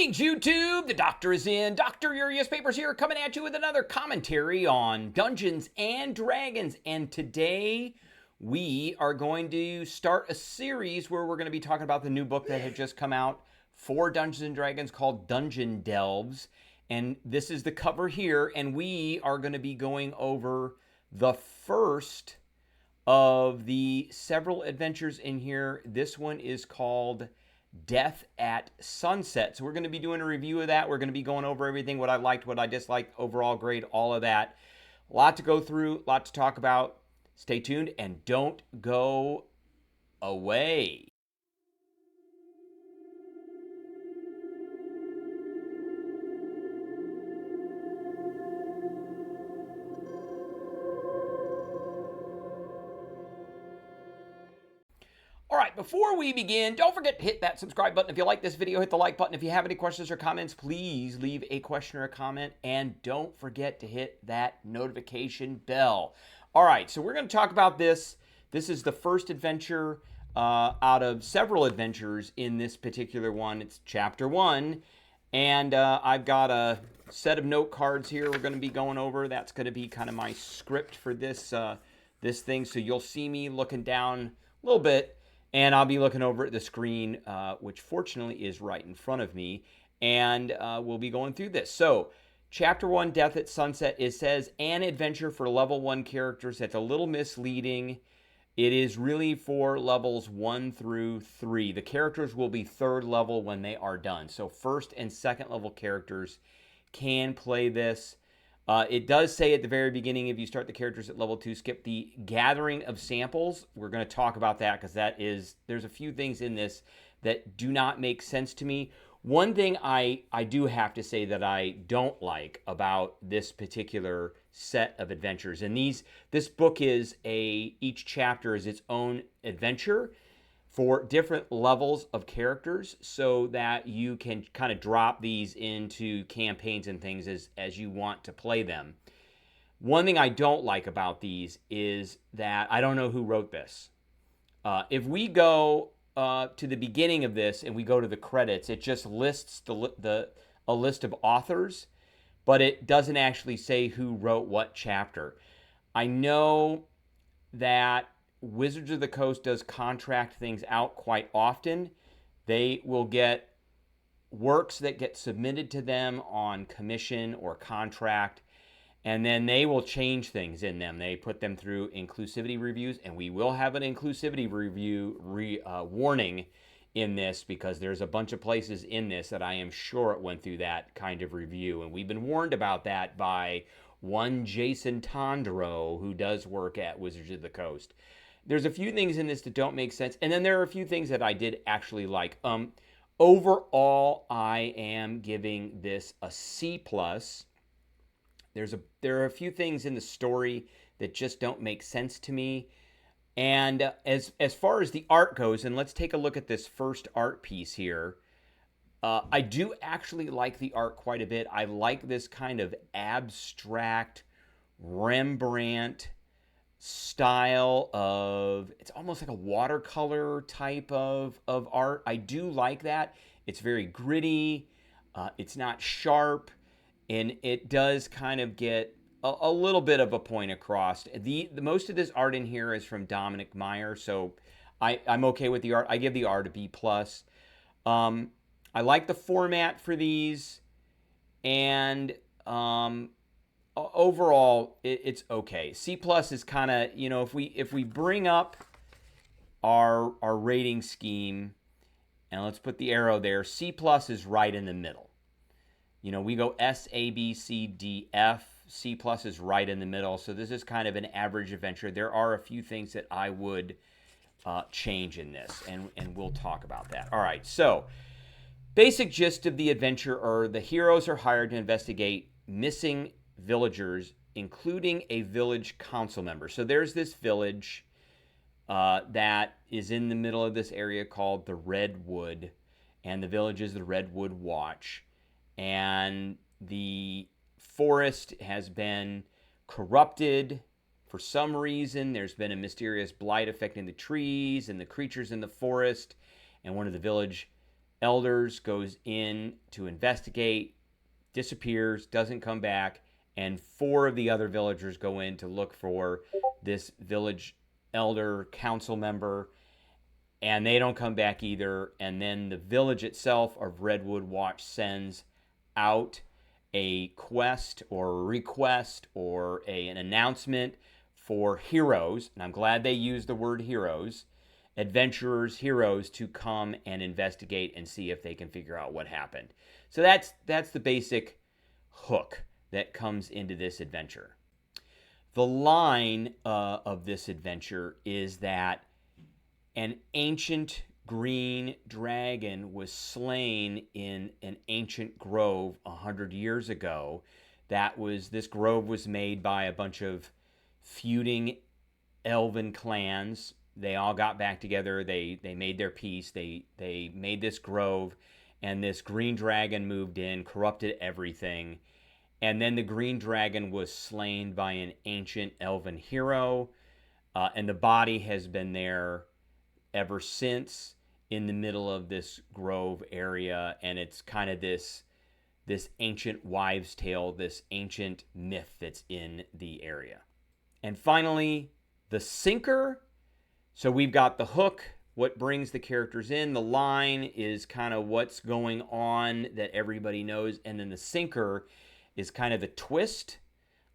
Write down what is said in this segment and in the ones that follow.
Greetings, YouTube! The Doctor is in. Dr. Urias Papers here, coming at you with another commentary on Dungeons and Dragons. And today, we are going to start a series where we're going to be talking about the new book that had just come out for Dungeons and Dragons called Dungeon Delves. And this is the cover here, and we are going to be going over the first of the several adventures in here. This one is called Death at Sunset. So we're going to be doing a review of that. We're going to be going over everything, what I liked, what I disliked, overall grade, all of that. A lot to go through, a lot to talk about. Stay tuned and don't go away. All right, before we begin, don't forget to hit that subscribe button. If you like this video, hit the like button. If you have any questions or comments, please leave a question or a comment. And don't forget to hit that notification bell. All right, so we're going to talk about this. This is the first adventure out of several adventures in this particular one. It's chapter 1. And I've got a set of note cards here we're going to be going over. That's going to be kind of my script for this, this thing. So you'll see me looking down a little bit. And I'll be looking over at the screen, which fortunately is right in front of me. And we'll be going through this. So, Chapter 1, Death at Sunset, it says, an adventure for level 1 characters. That's a little misleading. It is really for levels 1 through 3. The characters will be 3rd level when they are done. So, 1st and 2nd level characters can play this. It does say at the very beginning, if you start the characters at level 2, skip the gathering of samples. We're going to talk about that because there's a few things in this that do not make sense to me. One thing I do have to say that I don't like about this particular set of adventures, and this book is each chapter is its own adventure for different levels of characters so that you can kind of drop these into campaigns and things as you want to play them. One thing I don't like about these is that I don't know who wrote this. If we go to the beginning of this and we go to the credits, it just lists a list of authors, but it doesn't actually say who wrote what chapter. I know that Wizards of the Coast does contract things out quite often. They will get works that get submitted to them on commission or contract, and then they will change things in them. They put them through inclusivity reviews, and we will have an inclusivity review warning in this because there's a bunch of places in this that I am sure it went through that kind of review, and we've been warned about that by one Jason Tondro, who does work at Wizards of the Coast. There's a few things in this that don't make sense, and then there are a few things that I did actually like. Overall, I am giving this a C+. There are a few things in the story that just don't make sense to me. And as far as the art goes, and let's take a look at this first art piece here. I do actually like the art quite a bit. I like this kind of abstract Rembrandt style of, it's almost like a watercolor type of art. I do like that. It's very gritty. It's not sharp, and it does kind of get a little bit of a point across. The most of this art in here is from Dominic Meyer, so I'm okay with the art. I give the art a B+. I like the format for these, and overall, it's okay. C+ is kind of, if we bring up our rating scheme, and let's put the arrow there, C+ is right in the middle. We go S, A, B, C, D, F. C+ is right in the middle, so this is kind of an average adventure. There are a few things that I would change in this, and we'll talk about that. All right, so basic gist of the adventure are the heroes are hired to investigate missing villagers, including a village council member. So there's this village that is in the middle of this area called the Redwood, and the village is the Redwood Watch. And the forest has been corrupted for some reason. There's been a mysterious blight affecting the trees and the creatures in the forest, and one of the village elders, goes in to investigate, disappears, doesn't come back, and 4 of the other villagers go in to look for this village elder council member, and they don't come back either. And then the village itself of Redwood Watch sends out a quest or a request or an announcement for heroes, and I'm glad they used the word heroes, adventurers, heroes, to come and investigate and see if they can figure out what happened. So that's the basic hook that comes into this adventure. The line of this adventure is that an ancient green dragon was slain in an ancient grove 100 years ago. This grove was made by a bunch of feuding elven clans. They all got back together. They made their peace. They made this grove, and this green dragon moved in, corrupted everything. And then the green dragon was slain by an ancient elven hero, and the body has been there ever since, in the middle of this grove area. And it's kind of this ancient wives' tale, this ancient myth that's in the area. And finally, the sinker. So we've got the hook, what brings the characters in. The line is kind of what's going on that everybody knows. And then the sinker is kind of the twist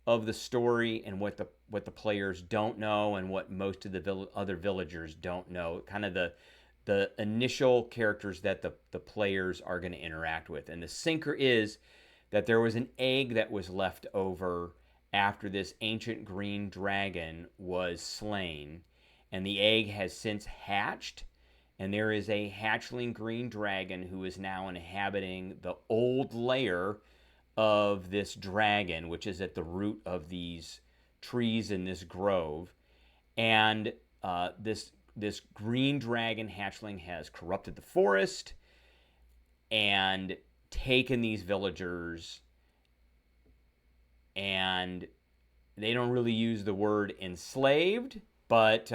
of the story and what the players don't know and what most of the other villagers don't know. Kind of the initial characters that the players are going to interact with. And the sinker is that there was an egg that was left over after this ancient green dragon was slain, and the egg has since hatched, and there is a hatchling green dragon who is now inhabiting the old lair of this dragon, which is at the root of these trees in this grove. And this green dragon hatchling has corrupted the forest and taken these villagers, and they don't really use the word enslaved, but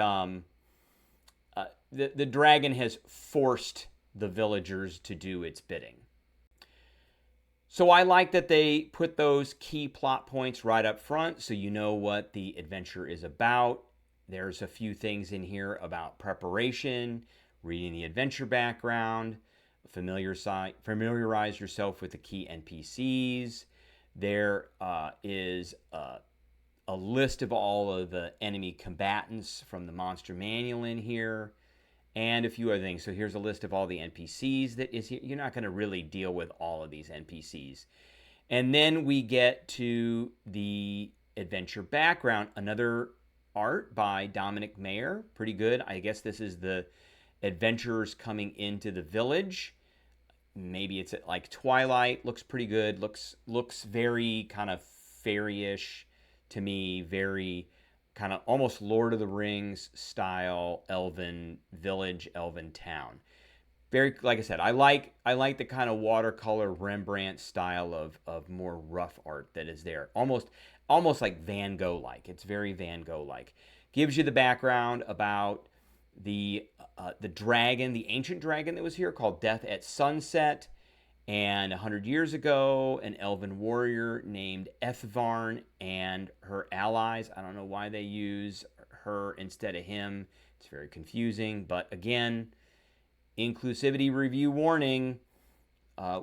the dragon has forced the villagers to do its bidding. So I like that they put those key plot points right up front so you know what the adventure is about. There's a few things in here about preparation, reading the adventure background, familiarize yourself with the key NPCs. There is a list of all of the enemy combatants from the monster manual in here, and a few other things. So here's a list of all the NPCs that is here. You're not going to really deal with all of these NPCs. And then we get to the adventure background. Another art by Dominic Mayer. Pretty good. I guess this is the adventurers coming into the village. Maybe it's at like twilight. Looks pretty good. Looks very kind of fairy-ish to me. Very kind of almost Lord of the Rings style elven village, elven town. Very, like I said, I like the kind of watercolor Rembrandt style of more rough art that is there. Almost like Van Gogh-like. It's very Van Gogh-like. Gives you the background about the dragon, the ancient dragon that was here called Death at Sunset. And 100 years ago, an elven warrior named Ethvarn and her allies. I don't know why they use her instead of him. It's very confusing. But again, inclusivity review warning.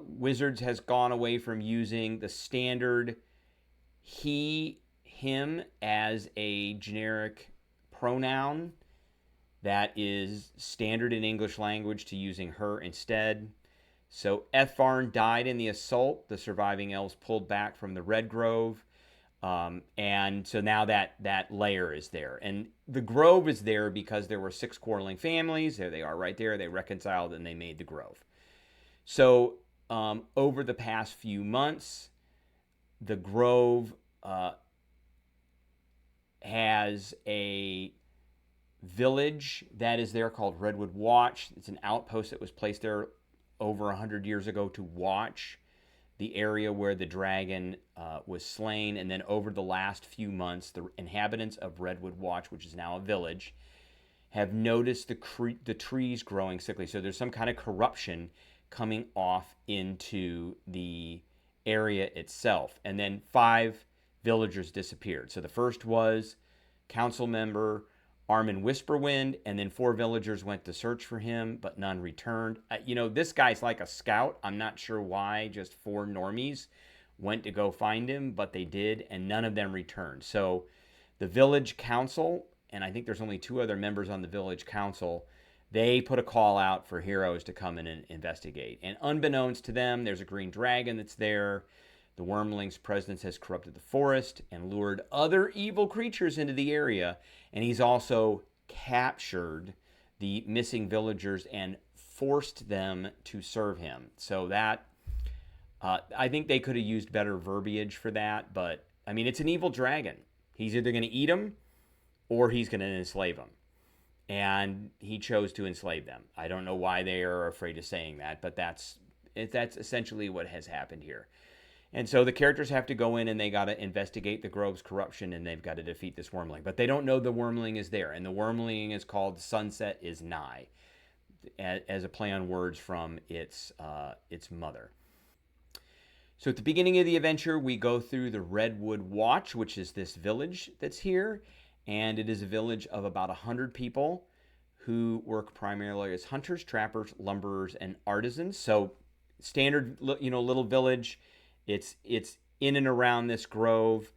Wizards has gone away from using the standard he, him as a generic pronoun that is standard in English language to using her instead. So Ethvarn died in the assault. The surviving elves pulled back from the Red Grove. And so now that layer is there. And the grove is there because there were 6 quarreling families. There they are right there. They reconciled and they made the grove. So over the past few months, the grove has a village that is there called Redwood Watch. It's an outpost that was placed there over 100 years ago to watch the area where the dragon was slain. And then over the last few months, the inhabitants of Redwood Watch, which is now a village, have noticed the trees growing sickly. So there's some kind of corruption coming off into the area itself. And then 5 villagers disappeared. So the first was council member Armin Whisperwind, and then 4 villagers went to search for him, but none returned. This guy's like a scout. I'm not sure why just 4 normies went to go find him, but they did, and none of them returned. So the village council, and I think there's only 2 other members on the village council, they put a call out for heroes to come in and investigate. And unbeknownst to them, there's a green dragon that's there. The Wormling's presence has corrupted the forest and lured other evil creatures into the area. And he's also captured the missing villagers and forced them to serve him. So that, I think they could have used better verbiage for that. But, I mean, it's an evil dragon. He's either going to eat them or he's going to enslave them. And he chose to enslave them. I don't know why they are afraid of saying that, but that's essentially what has happened here. And so the characters have to go in and they got to investigate the grove's corruption, and they've got to defeat this wormling. But they don't know the wormling is there. And the wormling is called Sunset is Nigh, as a play on words from its mother. So at the beginning of the adventure, we go through the Redwood Watch, which is this village that's here. And it is a village of about 100 people who work primarily as hunters, trappers, lumberers, and artisans. So standard, little village. It's in and around this grove.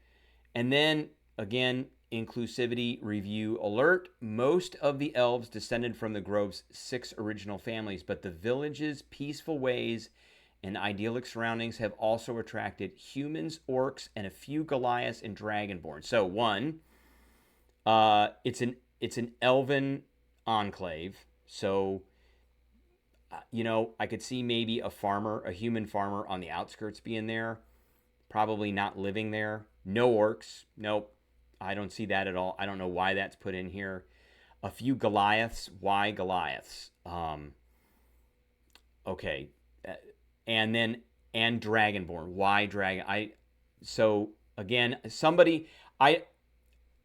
And then, again, inclusivity review alert. Most of the elves descended from the grove's 6 original families, but the village's peaceful ways and idyllic surroundings have also attracted humans, orcs, and a few Goliaths and Dragonborn. So, one, it's an elven enclave. So, I could see maybe a human farmer on the outskirts being there, probably not living there. No orcs. Nope. I don't see that at all. I don't know why that's put in here. A few Goliaths. Why Goliaths? Okay. And Dragonborn. Why Dragon? So again,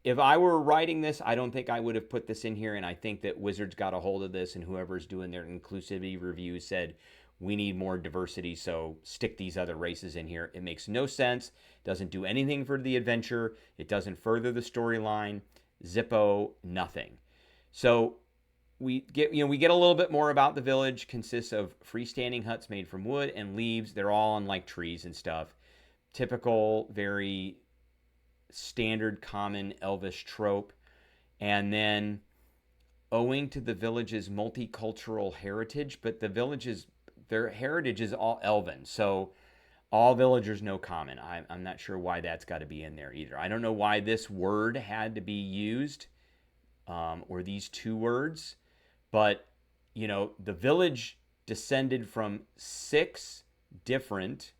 if I were writing this, I don't think I would have put this in here, and I think that Wizards got a hold of this, and whoever's doing their inclusivity review said, we need more diversity, so stick these other races in here. It makes no sense, doesn't do anything for the adventure, it doesn't further the storyline, zippo, nothing. So we get a little bit more about the village. Consists of freestanding huts made from wood and leaves. They're all on like trees and stuff. Typical, very standard, common elvish trope. And then, owing to the village's multicultural heritage, but their heritage is all elven, so all villagers know common. I'm not sure why that's got to be in there either. I don't know why this word had to be used, or these 2 words, but the village descended from 6 different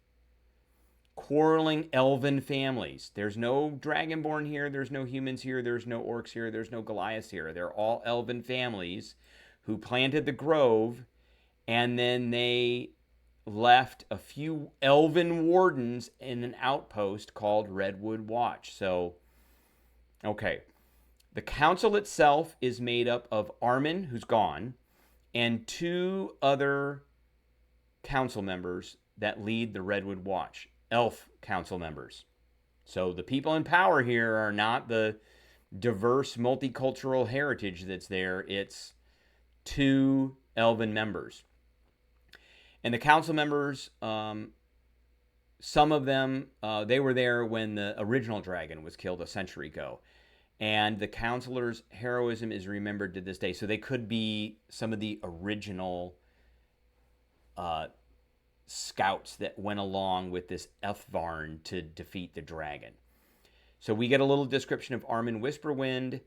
quarreling elven families. There's no Dragonborn here, there's no humans here, there's no orcs here, there's no Goliaths here. They're all elven families who planted the grove, and then they left a few elven wardens in an outpost called Redwood Watch. So, okay. The council itself is made up of Armin, who's gone, and 2 other council members that lead the Redwood Watch. Elf council members. So the people in power here are not the diverse multicultural heritage that's there. It's 2 elven members. And the council members, some of them, they were there when the original dragon was killed a century ago. And the counselors' heroism is remembered to this day. So they could be some of the original scouts that went along with this Elfvarn to defeat the dragon. So we get a little description of Armin Whisperwind,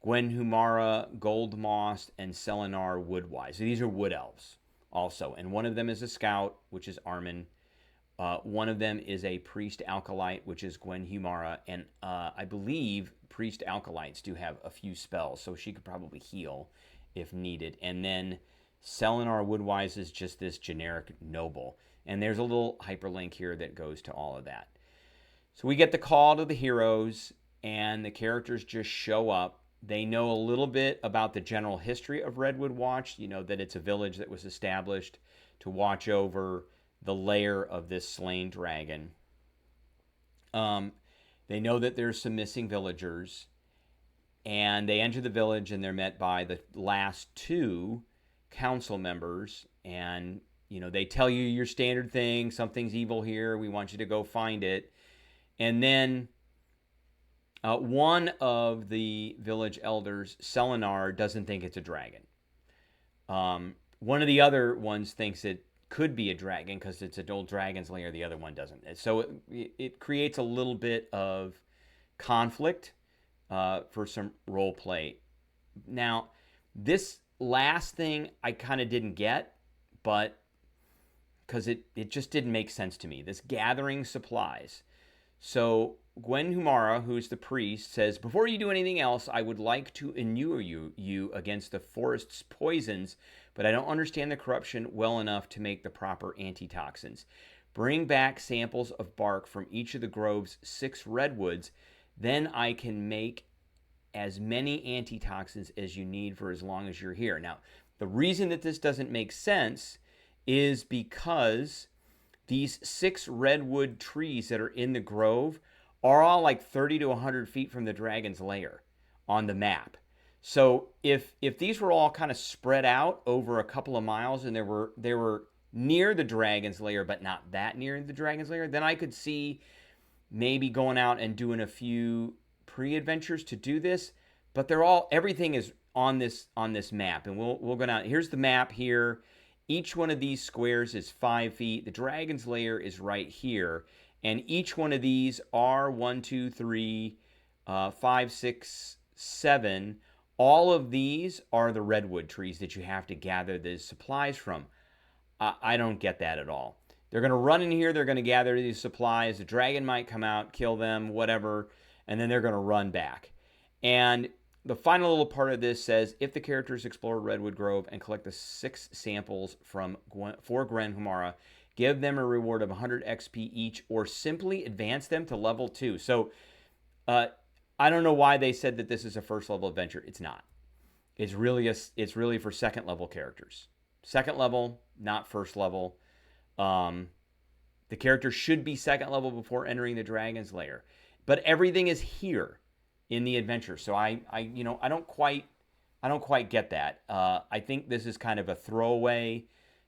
Gwenhumara, Goldmoss, and Selenar Woodwise. So these are wood elves also. And one of them is a scout, which is Armin. One of them is a priest alkalite, which is Gwenhumara. And I believe priest alkalites do have a few spells, so she could probably heal if needed. And then Selenar Woodwise is just this generic noble. And there's a little hyperlink here that goes to all of that. So we get the call to the heroes, and the characters just show up. They know a little bit about the general history of Redwood Watch, that it's a village that was established to watch over the lair of this slain dragon. They know that there's some missing villagers, and they enter the village, and they're met by the last two council members, and they tell you your standard thing: something's evil here, we want you to go find it. And then one of the village elders, Selenar, doesn't think it's a dragon. One of the other ones thinks it could be a dragon because it's an old dragon's lair. The other one doesn't. So it creates a little bit of conflict for some role play. Now, this last thing I kind of didn't get, but because it just didn't make sense to me. This gathering supplies. So Gwen Humara, who's the priest, says, "Before you do anything else, I would like to inure you against the forest's poisons, but I don't understand the corruption well enough to make the proper antitoxins. Bring back samples of bark from each of the grove's 6 redwoods, then I can make as many antitoxins as you need for as long as you're here." Now, the reason that this doesn't make sense is because these 6 redwood trees that are in the grove are all like 30 to 100 feet from the dragon's lair on the map. So if these were all kind of spread out over a couple of miles and they were near the dragon's lair but not that near the dragon's lair, then I could see maybe going out and doing a few pre-adventures to do this. But everything is on this map, and we'll go down. Here's the map here. Each one of these squares is 5 feet. The dragon's lair is right here. And each one of these are 1, 2, 3, 5, 6, 7. All of these are the redwood trees that you have to gather the supplies from. I don't get that at all. They're going to run in here. They're going to gather these supplies. The dragon might come out, kill them, whatever. And then they're going to run back. And the final little part of this says, if the characters explore Redwood Grove and collect the 6 samples for Gwen Humara, give them a reward of 100 XP each, or simply advance them to level 2. So I don't know why they said that this is a first level adventure. It's not. It's really for second level characters. Second level, not first level. The character should be second level before entering the dragon's lair, but everything is here in the adventure. So I don't quite get that. I think this is kind of a throwaway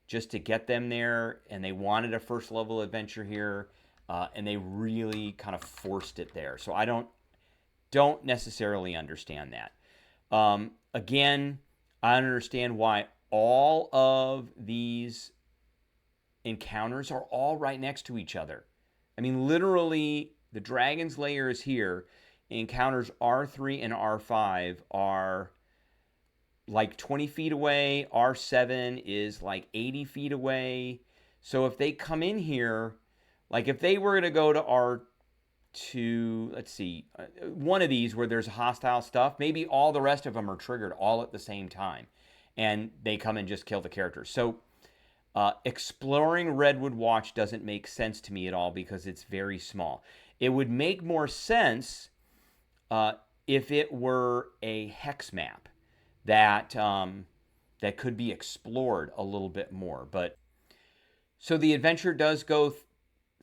just to get them there, and they wanted a first level adventure here, and they really kind of forced it there. So I don't necessarily understand that. Again, I understand why all of these encounters are all right next to each other. I mean, literally, the dragon's lair is here. Encounters R3 and R5 are like 20 feet away. R7 is like 80 feet away. So if they come in here, like if they were to go to R2, let's see, one of these where there's hostile stuff, maybe all the rest of them are triggered all at the same time, and they come and just kill the characters. So exploring Redwood Watch doesn't make sense to me at all because it's very small. It would make more sense if it were a hex map that could be explored a little bit more. But so the adventure does go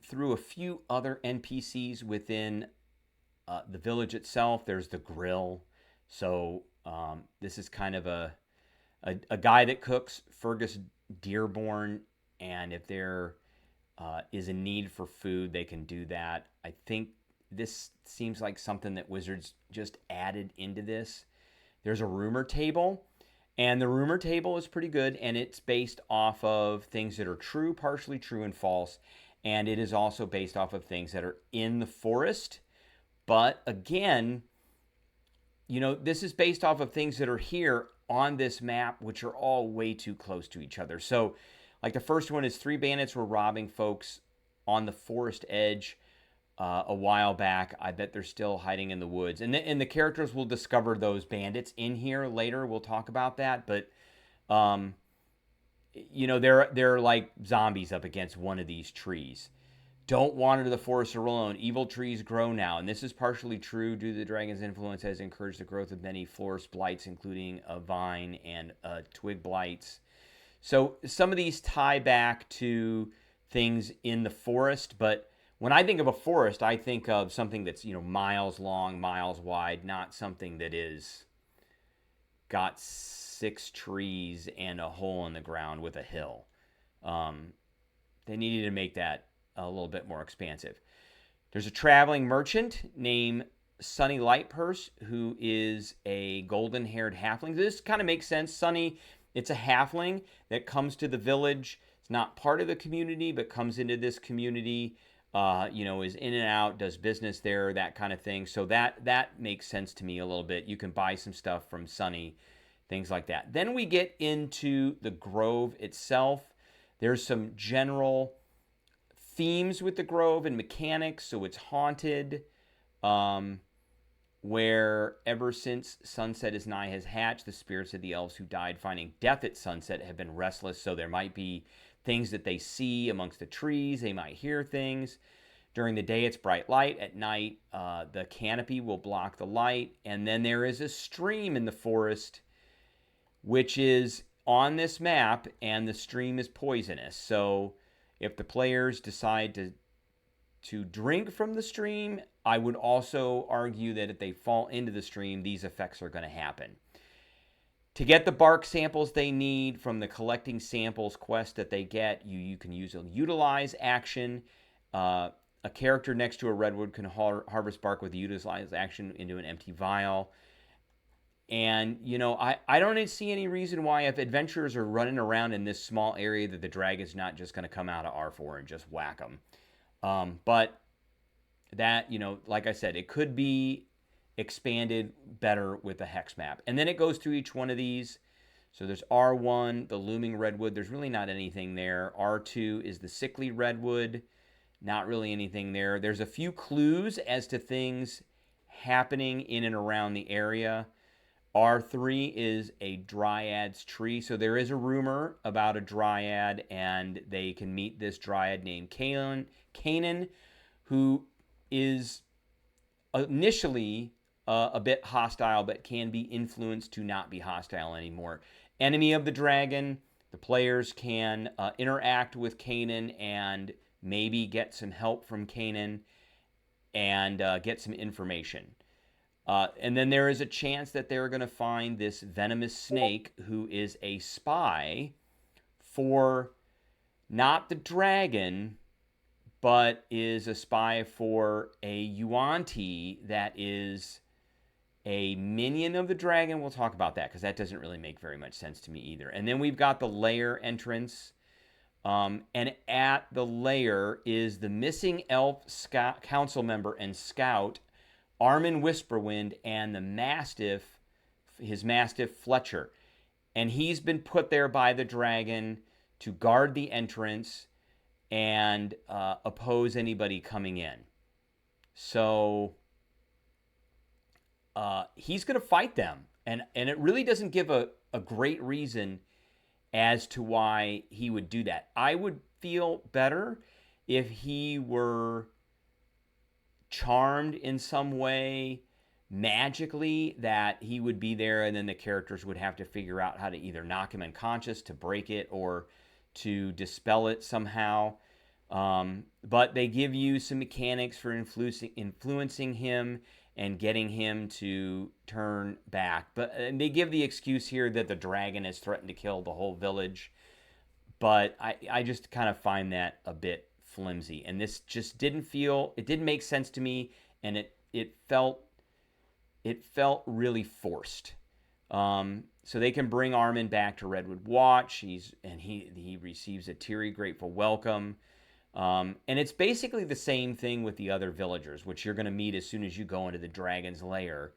through a few other NPCs within the village itself. There's the grill. So this is kind of a guy that cooks, Fergus Dearborn, and if there is a need for food, they can do that. I think this seems like something that Wizards just added into this. There's a rumor table, and the rumor table is pretty good, and it's based off of things that are true, partially true, and false, and it is also based off of things that are in the forest. But again, this is based off of things that are here on this map, which are all way too close to each other. So, like the first one is 3 bandits were robbing folks on the forest edge a while back. I bet they're still hiding in the woods. And the characters will discover those bandits in here later. We'll talk about that. But, they're like zombies up against one of these trees. Don't wander the forest alone. Evil trees grow now. And this is partially true due to the dragon's influence has encouraged the growth of many forest blights, including a vine and twig blights. So some of these tie back to things in the forest, but when I think of a forest, I think of something that's, miles long, miles wide, not something that is got 6 trees and a hole in the ground with a hill. They needed to make that a little bit more expansive. There's a traveling merchant named Sunny Lightpurse, who is a golden-haired halfling. This kind of makes sense. Sunny, it's a halfling that comes to the village. It's not part of the community, but comes into this community, is in and out, does business there, that kind of thing. So that makes sense to me a little bit. You can buy some stuff from Sunny, things like that. Then we get into the grove itself. There's some general themes with the grove and mechanics. So it's haunted, where ever since sunset is nigh has hatched, the spirits of the elves who died finding death at sunset have been restless. So there might be things that they see amongst the trees. They might hear things. During the day, it's bright light. At night, the canopy will block the light. And then there is a stream in the forest, which is on this map, and the stream is poisonous. So if the players decide to drink from the stream, I would also argue that if they fall into the stream, these effects are going to happen. To get the bark samples they need from the collecting samples quest that they get, you can use a utilize action. A character next to a redwood can harvest bark with a utilize action into an empty vial. And, I don't see any reason why, if adventurers are running around in this small area, that the dragon's not just going to come out of R4 and just whack them. But that, like I said, it could be expanded better with the hex map. And then it goes through each one of these. So there's R1, the looming redwood. There's really not anything there. R2 is the sickly redwood. Not really anything there. There's a few clues as to things happening in and around the area. R3 is a dryad's tree. So there is a rumor about a dryad, and they can meet this dryad named Canaan, who is initially a bit hostile, but can be influenced to not be hostile anymore. Enemy of the dragon. The players can interact with Canaan and maybe get some help from Canaan and get some information. And then there is a chance that they're going to find this venomous snake who is a spy for not the dragon, but is a spy for a Yuan-Ti that is a minion of the dragon. We'll talk about that because that doesn't really make very much sense to me either. And then we've got the lair entrance. And at the lair is the missing elf council member and scout, Armin Whisperwind, and his mastiff Fletcher. And he's been put there by the dragon to guard the entrance and oppose anybody coming in. So he's going to fight them. And it really doesn't give a great reason as to why he would do that. I would feel better if he were charmed in some way magically, that he would be there and then the characters would have to figure out how to either knock him unconscious to break it or to dispel it somehow. But they give you some mechanics for influencing him and getting him to turn back. And they give the excuse here that the dragon has threatened to kill the whole village. But I just kind of find that a bit flimsy. And this just didn't make sense to me, and it felt really forced. So they can bring Armin back to Redwood Watch. He receives a teary, grateful welcome. And it's basically the same thing with the other villagers, which you're going to meet as soon as you go into the dragon's lair.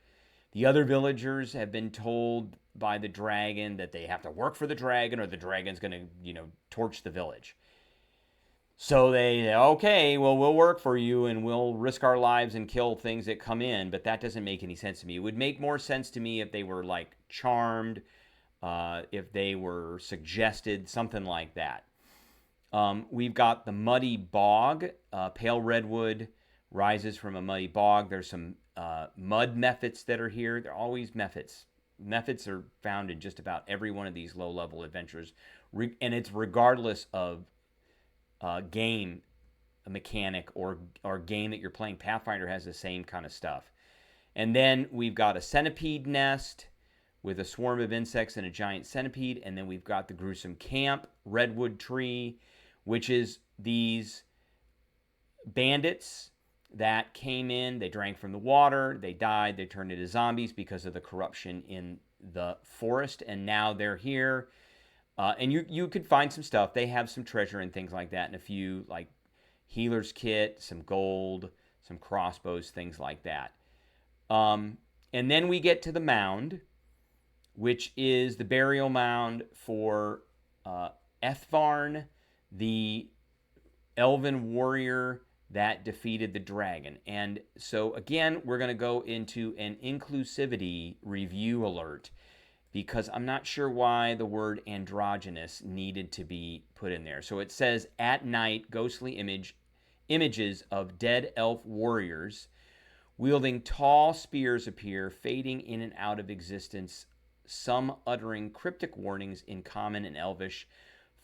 The other villagers have been told by the dragon that they have to work for the dragon, or the dragon's going to, torch the village. So they say, okay, well, we'll work for you and we'll risk our lives and kill things that come in, but that doesn't make any sense to me. It would make more sense to me if they were like charmed, if they were suggested, something like that. We've got the muddy bog. Pale redwood rises from a muddy bog. There's some mud methods that are here. They're always methods. methods are found in just about every one of these low-level adventures, and it's regardless of game mechanic or game that you're playing. Pathfinder has the same kind of stuff. And then we've got a centipede nest with a swarm of insects and a giant centipede. And then we've got the gruesome camp, redwood tree, which is these bandits that came in. They drank from the water. They died. They turned into zombies because of the corruption in the forest. And now they're here. And you could find some stuff. They have some treasure and things like that, and a few like healer's kit, some gold, some crossbows, things like that. And then we get to the mound, which is the burial mound for Ethvarn, the elven warrior that defeated the dragon. And so again, we're going to go into an inclusivity review alert, because I'm not sure why the word androgynous needed to be put in there. So it says, at night, ghostly images of dead elf warriors wielding tall spears appear, fading in and out of existence, some uttering cryptic warnings in common and elvish.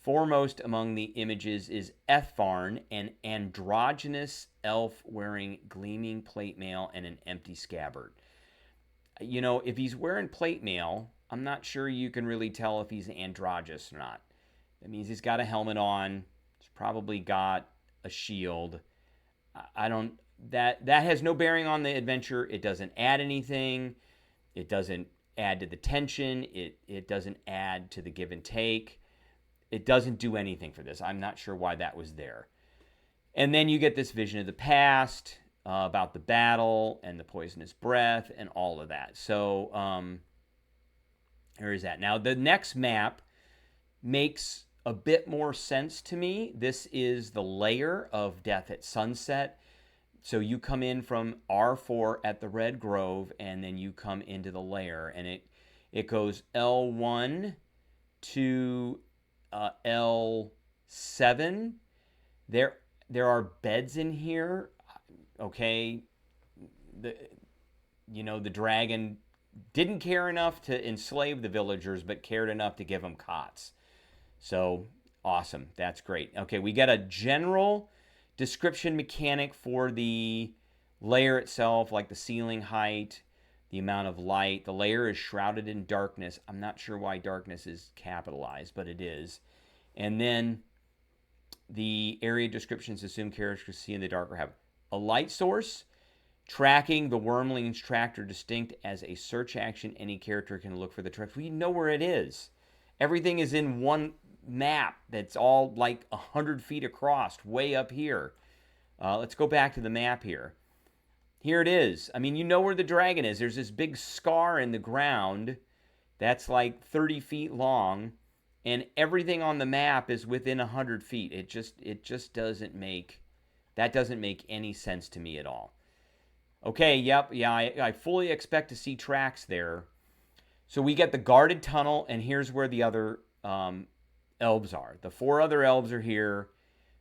Foremost among the images is Ethvarn, an androgynous elf wearing gleaming plate mail and an empty scabbard. You know, if he's wearing plate mail, I'm not sure you can really tell if he's androgynous or not. That means he's got a helmet on. He's probably got a shield. That has no bearing on the adventure. It doesn't add anything. It doesn't add to the tension. It doesn't add to the give and take. It doesn't do anything for this. I'm not sure why that was there. And then you get this vision of the past, about the battle and the poisonous breath and all of that. So there is that. Now, the next map makes a bit more sense to me. This is the layer of Death at Sunset. So you come in from R4 at the Red Grove, and then you come into the layer, and it goes L1 to L7. There are beds in here. Okay, the dragon didn't care enough to enslave the villagers, but cared enough to give them cots. So awesome. That's great. Okay, we get a general description mechanic for the layer itself, like the ceiling height, the amount of light. The layer is shrouded in darkness. I'm not sure why darkness is capitalized, but it is. And then the area descriptions assume characters see in the dark or have a light source. Tracking the Wormling's tractor distinct as a search action. Any character can look for the tractor. We know where it is. Everything is in one map that's all like 100 feet across, way up here. Let's go back to the map here. Here it is. I mean, you know where the dragon is. There's this big scar in the ground that's like 30 feet long, and everything on the map is within 100 feet. It just doesn't make any sense to me at all. Okay, yep, yeah, I fully expect to see tracks there. So we get the guarded tunnel, and here's where the other elves are. The 4 other elves are here.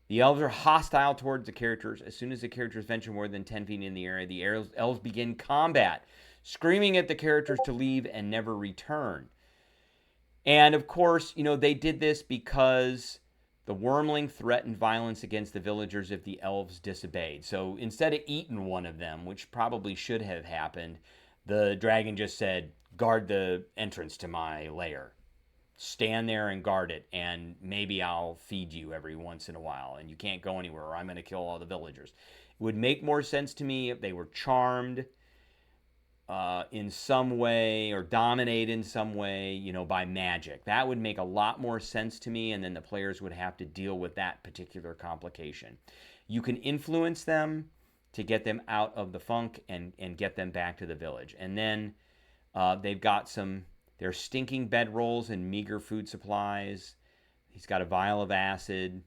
The elves are hostile towards the characters. As soon as the characters venture more than 10 feet in the area, the elves begin combat, screaming at the characters to leave and never return. And of course, they did this because the Wormling threatened violence against the villagers if the elves disobeyed. So instead of eating one of them, which probably should have happened, the dragon just said, guard the entrance to my lair. Stand there and guard it, and maybe I'll feed you every once in a while, and you can't go anywhere or I'm going to kill all the villagers. It would make more sense to me if they were charmed in some way or dominate in some way, by magic. That would make a lot more sense to me, and then the players would have to deal with that particular complication. You can influence them to get them out of the funk and get them back to the village. And then they've got their stinking bedrolls and meager food supplies. He's got a vial of acid.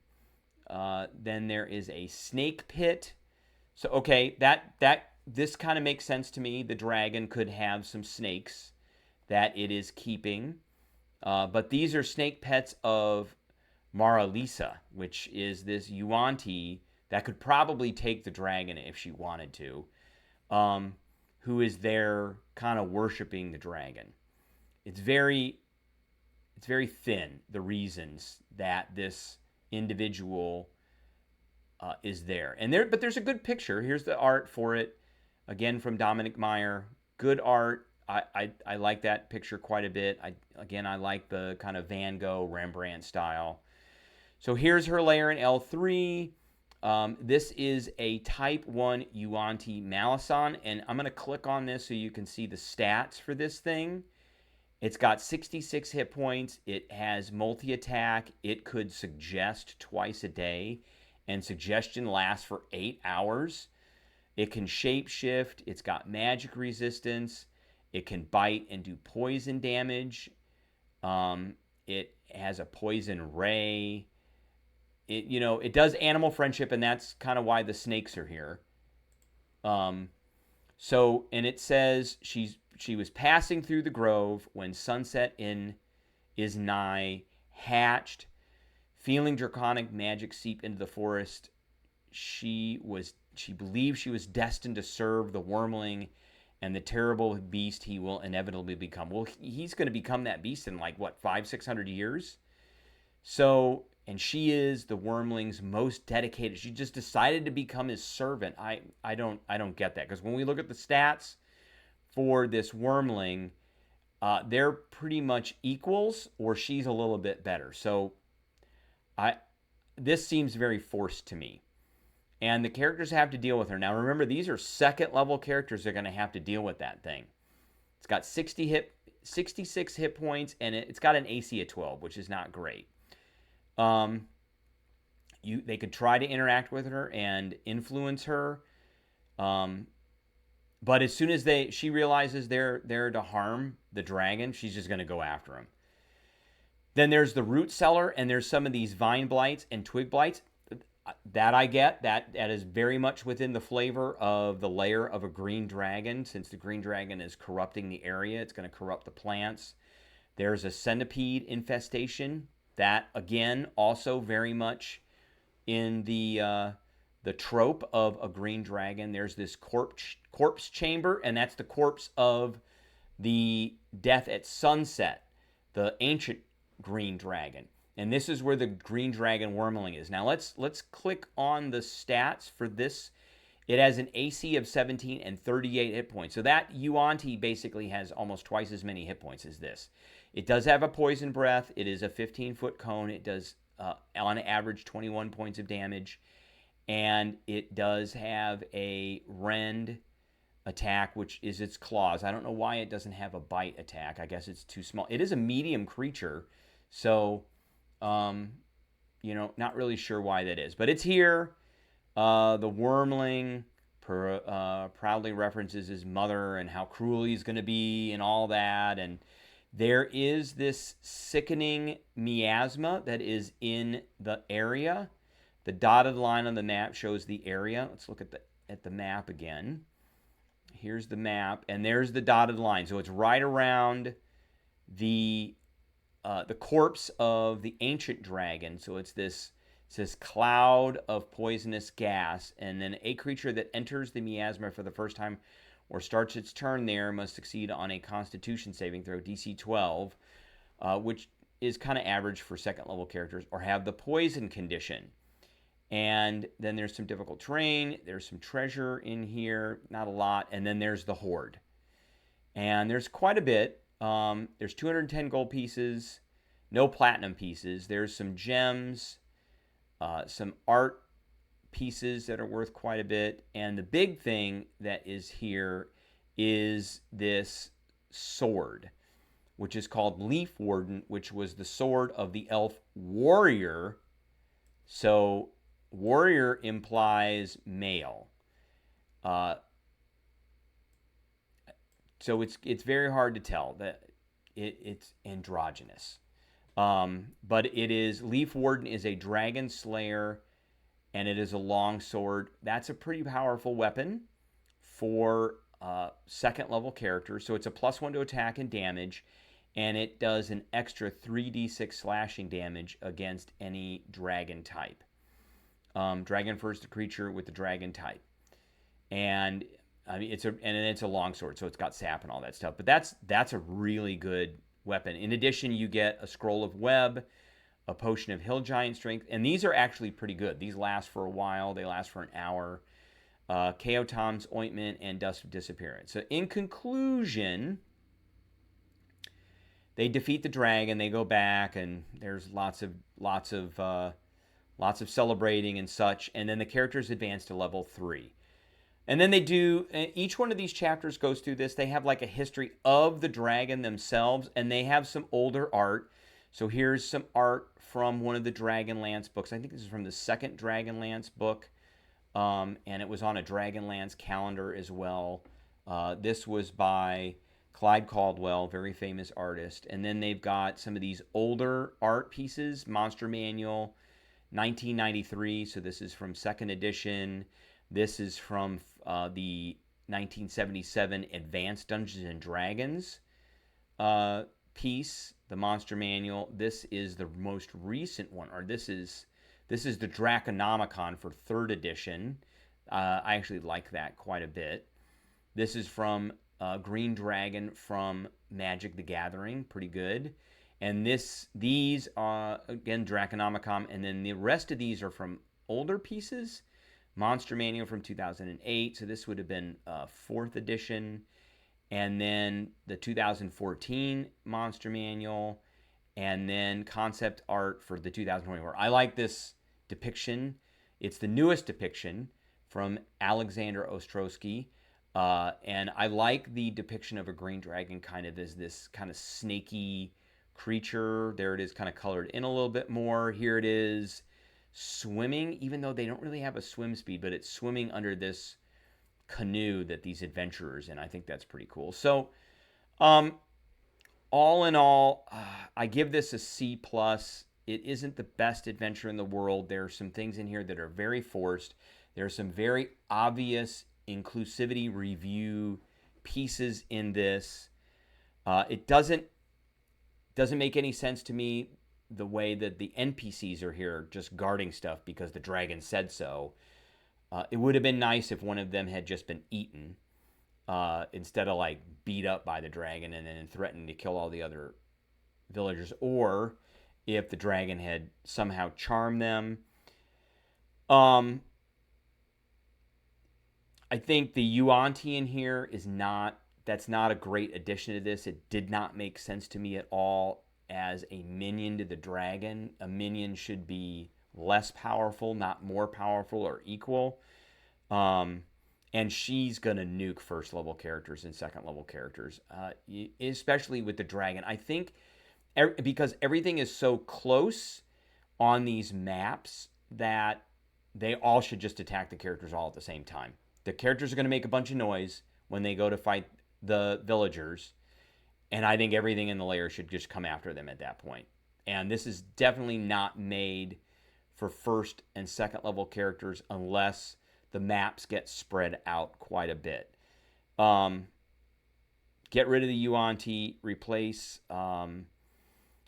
Then there is a snake pit. So, okay, this kind of makes sense to me. The dragon could have some snakes that it is keeping. But these are snake pets of Maralisa, which is this Yuan-Ti that could probably take the dragon if she wanted to, who is there kind of worshiping the dragon. it's very thin, the reasons that this individual is there. But there's a good picture. Here's the art for it, again from Dominic Meyer. Good art. I like that picture quite a bit. I like the kind of Van Gogh, Rembrandt style. So here's her layer in L3. This is a Type 1 Yuan-Ti Malison, and I'm going to click on this so you can see the stats for this thing. It's got 66 hit points. It has multi-attack. It could suggest twice a day, and suggestion lasts for 8 hours. It can shapeshift. It's got magic resistance. It can bite and do poison damage. It has a poison ray. It does animal friendship, and that's kind of why the snakes are here. And it says she was passing through the grove when sunset is nigh, hatched, feeling draconic magic seep into the forest. She believed she was destined to serve the wormling and the terrible beast he will inevitably become. Well, he's going to become that beast in 500-600 years. So, and she is the wormling's most dedicated. She just decided to become his servant. I don't get that, because when we look at the stats for this wormling, they're pretty much equals, or she's a little bit better. So this seems very forced to me. And the characters have to deal with her. Now remember, these are second level characters that are going to have to deal with that thing. It's got 66 hit points, and it's got an AC of 12, which is not great. They could try to interact with her and influence her. But as soon as she realizes they're to harm the dragon, she's just going to go after him. Then there's the root cellar, and there's some of these vine blights and twig blights. That I get. That is very much within the flavor of the layer of a green dragon. Since the green dragon is corrupting the area, it's going to corrupt the plants. There's a centipede infestation. That, again, also very much in the trope of a green dragon. There's this corpse chamber, and that's the corpse of the Death at Sunset, the ancient green dragon. And this is where the green dragon wormling is. Now let's click on the stats for this. It has an AC of 17 and 38 hit points. So that Yuan-Ti basically has almost twice as many hit points as this. It does have a poison breath. It is a 15-foot cone. It does, on average, 21 points of damage. And it does have a rend attack, which is its claws. I don't know why it doesn't have a bite attack. I guess it's too small. It is a medium creature, so not really sure why that is. But it's here. The wormling proudly references his mother and how cruel he's going to be and all that. And there is this sickening miasma that is in the area. The dotted line on the map shows the area. Let's look at the map again. Here's the map, and there's the dotted line. So it's right around the corpse of the ancient dragon. So it's this cloud of poisonous gas, and then a creature that enters the miasma for the first time or starts its turn there must succeed on a Constitution saving throw, DC 12, which is kind of average for second level characters, or have the poison condition. And then there's some difficult terrain. There's some treasure in here, not a lot. And then there's the horde. And there's quite a bit. There's 210 gold pieces, no platinum pieces. There's some gems, some art pieces that are worth quite a bit. And the big thing that is here is this sword, which is called Leaf Warden, which was the sword of the elf warrior. So warrior implies male. So it's very hard to tell that it's androgynous. But it is, Leaf Warden is a dragon slayer, and it is a long sword. That's a pretty powerful weapon for second level characters. So it's a +1 to attack and damage, and it does an extra 3d6 slashing damage against any dragon type. Dragon first creature with the dragon type. And I mean it's a long sword, so it's got sap and all that stuff. But that's a really good weapon. In addition, you get a scroll of web, a potion of hill giant strength, and these are actually pretty good. These last for a while. They last for an hour. Chaotom's ointment and dust of disappearance. So in conclusion, they defeat the dragon. They go back, and there's lots of celebrating and such. And then the characters advance to level 3. And then they do, each one of these chapters goes through this. They have like a history of the dragon themselves, and they have some older art. So here's some art from one of the Dragonlance books. I think this is from the second Dragonlance book, and it was on a Dragonlance calendar as well. This was by Clyde Caldwell, very famous artist. And then they've got some of these older art pieces, Monster Manual, 1993. So this is from second edition. This is from the 1977 Advanced Dungeons and Dragons piece, the Monster Manual. This is the most recent one, or this is the Draconomicon for 3rd edition. I actually like that quite a bit. This is from Green Dragon from Magic the Gathering, pretty good. And these are, again, Draconomicon, and then the rest of these are from older pieces. Monster Manual from 2008, so this would have been 4th edition. And then the 2014 Monster Manual, and then concept art for the 2024. I like this depiction. It's the newest depiction from Alexander Ostrowski. And I like the depiction of a green dragon kind of as this kind of snaky creature. There it is, kind of colored in a little bit more. Here it is swimming, even though they don't really have a swim speed, but it's swimming under this canoe that these adventurers in. I think that's pretty cool. So all in all, I give this a C+. It isn't the best adventure in the world. There are some things in here that are very forced. There are some very obvious inclusivity review pieces in this. It doesn't make any sense to me the way that the NPCs are here just guarding stuff because the dragon said so. It would have been nice if one of them had just been eaten instead of like beat up by the dragon and then threatening to kill all the other villagers, or if the dragon had somehow charmed them. I think the Yuan-Ti in here that's not a great addition to this. It did not make sense to me at all as a minion to the dragon. A minion should be less powerful, not more powerful or equal. And she's going to nuke first level characters and second level characters, especially with the dragon. I think because everything is so close on these maps that they all should just attack the characters all at the same time. The characters are going to make a bunch of noise when they go to fight the villagers, and I think everything in the layer should just come after them at that point. And this is definitely not made for first and second level characters unless the maps get spread out quite a bit. Get rid of the Yuan-Ti, replace,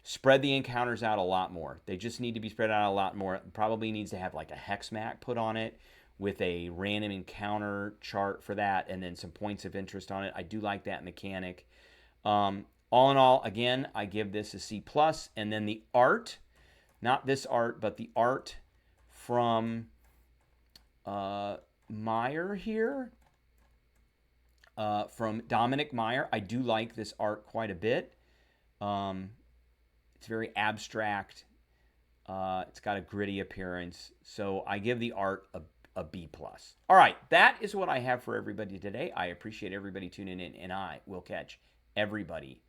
spread the encounters out a lot more. They just need to be spread out a lot more. It probably needs to have like a hex map put on it with a random encounter chart for that, and then some points of interest on it. I do like that mechanic. All in all, again, I give this a C+. And then the art, not this art, but the art from Meyer here, from Dominic Meyer. I do like this art quite a bit. It's very abstract. It's got a gritty appearance. So I give the art a B+. All right, that is what I have for everybody today. I appreciate everybody tuning in, and I will catch everybody